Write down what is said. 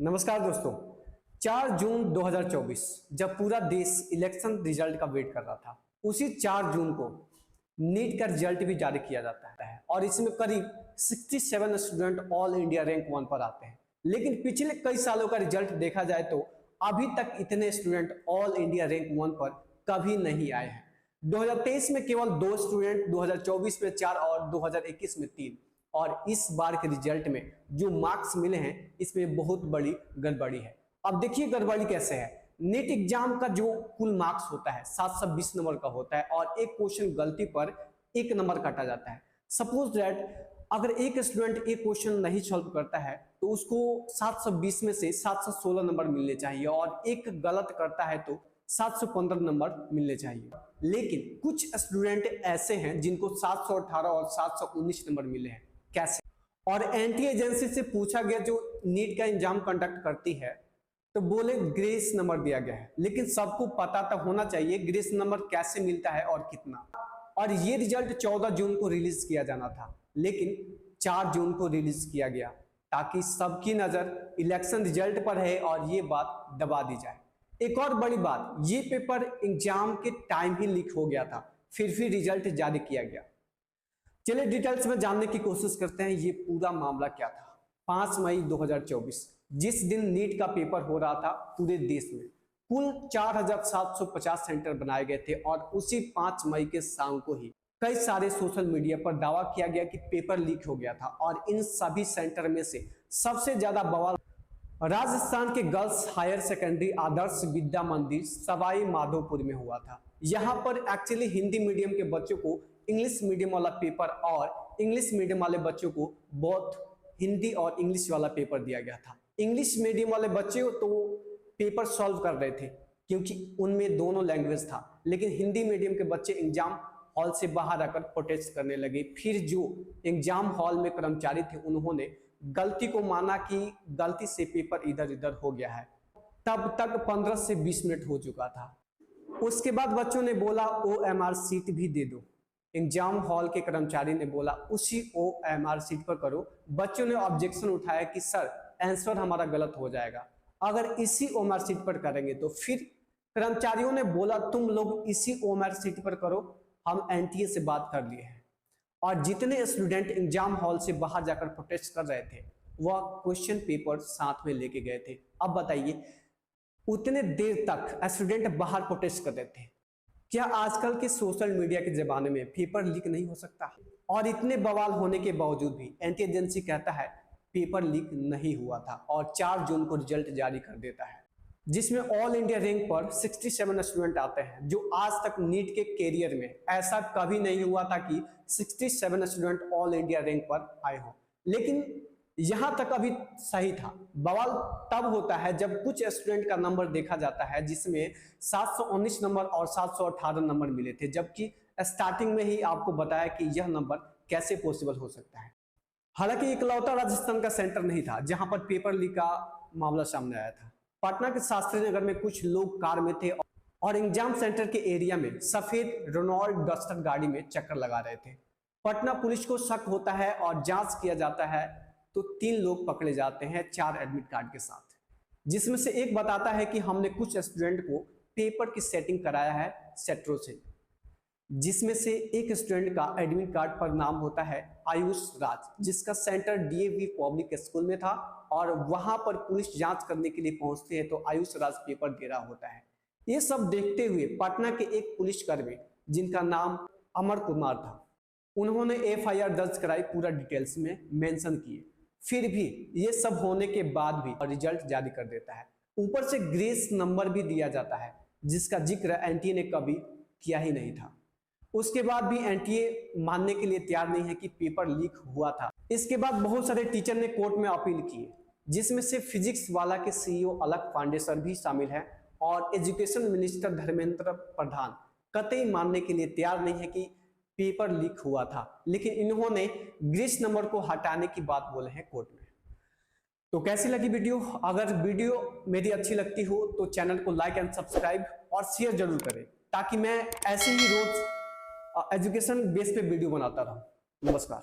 नमस्कार दोस्तों। 4 जून 2024 जब पूरा देश इलेक्शन रिजल्ट का वेट कर रहा था, उसी 4 जून को नीट का रिजल्ट भी जारी किया जाता है और इसमें करीब 67 स्टूडेंट ऑल इंडिया रैंक 1 पर आते हैं। लेकिन पिछले कई सालों का रिजल्ट देखा जाए तो अभी तक इतने स्टूडेंट ऑल इंडिया रैंक 1 पर कभी नहीं आए हैं। 2023 में केवल 2 स्टूडेंट, 2024 में 4 और 2021 में 3। और इस बार के रिजल्ट में जो मार्क्स मिले हैं इसमें बहुत बड़ी गड़बड़ी है। अब देखिए गड़बड़ी कैसे है। नीट एग्जाम का जो कुल मार्क्स होता है 720 नंबर का होता है और एक क्वेश्चन गलती पर 1 नंबर काटा जाता है। सपोज दैट अगर एक स्टूडेंट एक क्वेश्चन नहीं सॉल्व करता है तो उसको 720 में से 716 नंबर मिलने चाहिए और एक गलत करता है तो 715 नंबर मिलने चाहिए। लेकिन कुछ स्टूडेंट ऐसे हैं जिनको 718 और 719 नंबर मिले हैं। कैसे? और एंटी एजेंसी से पूछा गया जो नीट का एग्जाम कंडक्ट करती है तो बोले ग्रेस नंबर दिया गया है। लेकिन सबको पता तो होना चाहिए ग्रेस नंबर कैसे मिलता है और कितना। और ये रिजल्ट 14 जून को रिलीज किया जाना था लेकिन 4 जून को रिलीज किया गया ताकि सबकी नजर इलेक्शन रिजल्ट पर है और ये बात दबा दी जाए। एक और बड़ी बात, ये पेपर एग्जाम के टाइम ही लीक हो गया था, फिर रिजल्ट जारी किया गया। चलिए डिटेल्स में जानने की कोशिश करते हैं ये पूरा मामला क्या था। 5 मई 2024 जिस दिन नीट का पेपर हो रहा था पूरे देश में कुल 4750 सेंटर बनाए गए थे और उसी 5 मई के शाम को ही कई सारे सोशल मीडिया पर दावा किया गया कि पेपर लीक हो गया था। और इन सभी सेंटर में से सबसे ज्यादा बवाल राजस्थान के girls higher secondary Adarsh Vidya मंदिर सवाई माधोपुर में हुआ था। यहाँ पर एक्चुअली हिंदी मीडियम के बच्चों को इंग्लिश मीडियम वाला पेपर और इंग्लिश मीडियम वाले बच्चों को बहुत हिंदी और इंग्लिश वाला पेपर दिया गया था। इंग्लिश मीडियम वाले बच्चे तो पेपर सॉल्व कर रहे थे क्योंकि उनमें दोनों लैंग्वेज था, लेकिन हिंदी मीडियम के बच्चे एग्जाम हॉल से बाहर आकर प्रोटेस्ट करने लगे। फिर जो एग्जाम हॉल में कर्मचारी थे उन्होंने गलती को माना कि गलती से पेपर इधर उधर हो गया है। तब तक 15 से 20 मिनट हो चुका था। उसके बाद बच्चों ने बोला OMR सीट भी दे दो। एग्जाम हॉल के कर्मचारी ने बोला उसी OMR सीट पर करो। बच्चों ने ऑब्जेक्शन उठाया कि सर आंसर हमारा गलत हो जाएगा, अगर इसी OMR सीट पर करेंगे तो। फिर कर्मचारियों ने बोला तुम लोग इसी OMR सीट पर करो, हम NTA से बात कर लिए हैं। और जितने स्टूडेंट एग्जाम हॉल से बाहर जाकर प्रोटेस्ट कर रहे थे वह क्वेश्चन पेपर साथ में लेके गए थे। अब बताइए उतने देर तक स्टूडेंट बाहर प्रोटेस्ट कर रहे थे, क्या आजकल के सोशल मीडिया के जमाने में पेपर लीक नहीं हो सकता? और इतने बवाल होने के बावजूद भी एंटी एजेंसी कहता है पेपर लीक नहीं हुआ था और 4 जून को रिजल्ट जारी कर देता है जिसमें ऑल इंडिया रैंक पर 67 स्टूडेंट आते हैं। जो आज तक नीट के कैरियर में ऐसा कभी नहीं हुआ था कि 67 स्टूडेंट ऑल इंडिया रैंक पर आए हो। लेकिन यहां तक अभी सही था। बवाल तब होता है जब कुछ स्टूडेंट का नंबर देखा जाता है जिसमें 719 नंबर और 718 नंबर मिले थे, जबकि स्टार्टिंग में ही आपको बताया कि यह नंबर कैसे पॉसिबल हो सकता है। हालांकि इकलौता राजस्थान का सेंटर नहीं था जहां पर पेपर लीक का मामला सामने आया था। पटना के शास्त्री नगर में कुछ लोग कार में थे और एग्जाम सेंटर के एरिया में सफेद रेनॉल्ट डस्टर गाड़ी में चक्कर लगा रहे थे। पटना पुलिस को शक होता है और जांच किया जाता है तो 3 लोग पकड़े जाते हैं 4 एडमिट कार्ड के साथ, जिसमें से एक बताता है कि हमने कुछ स्टूडेंट को पेपर की सेटिंग कराया है सेट्रो से, जिसमें से एक स्टूडेंट का एडमिट कार्ड पर नाम होता है आयुष राज, जिसका सेंटर DAV पब्लिक स्कूल में था। और वहां पर पुलिस जांच करने के लिए पहुंचते हैं तो आयुष राज पेपर दे रहा होता है। ये सब देखते हुए पटना के एक पुलिसकर्मी जिनका नाम अमर कुमार था, उन्होंने FIR दर्ज कराई, पूरा डिटेल्स में मेंशन किए। फिर भी ये सब होने के बाद भी रिजल्ट जारी कर देता है। ऊपर से ग्रेस नंबर भी दिया जाता है जिसका जिक्र NTA ने कभी किया ही नहीं था। उसके बाद भी NTA मानने के लिए तैयार नहीं है कि पेपर लीक हुआ था। इसके बाद बहुत सारे टीचर ने कोर्ट में अपील किए, जिसमें से फिजिक्स वाला के CEO अलक पांडे सर भी शामिल हैं और एजुकेशन मिनिस्टर धर्मेंद्र प्रधान कतई मानने के लिए तैयार नहीं है कि पेपर लीक हुआ था। लेकिन इन्होंने ग्रेस नंबर को हटाने की बात बोले हैं कोर्ट में। तो कैसी लगी वीडियो? अगर वीडियो मेरी अच्छी लगती हो तो चैनल को लाइक एंड सब्सक्राइब और शेयर जरूर करें ताकि मैं ऐसे ही रोज एजुकेशन बेस पे वीडियो बनाता रहूं। नमस्कार।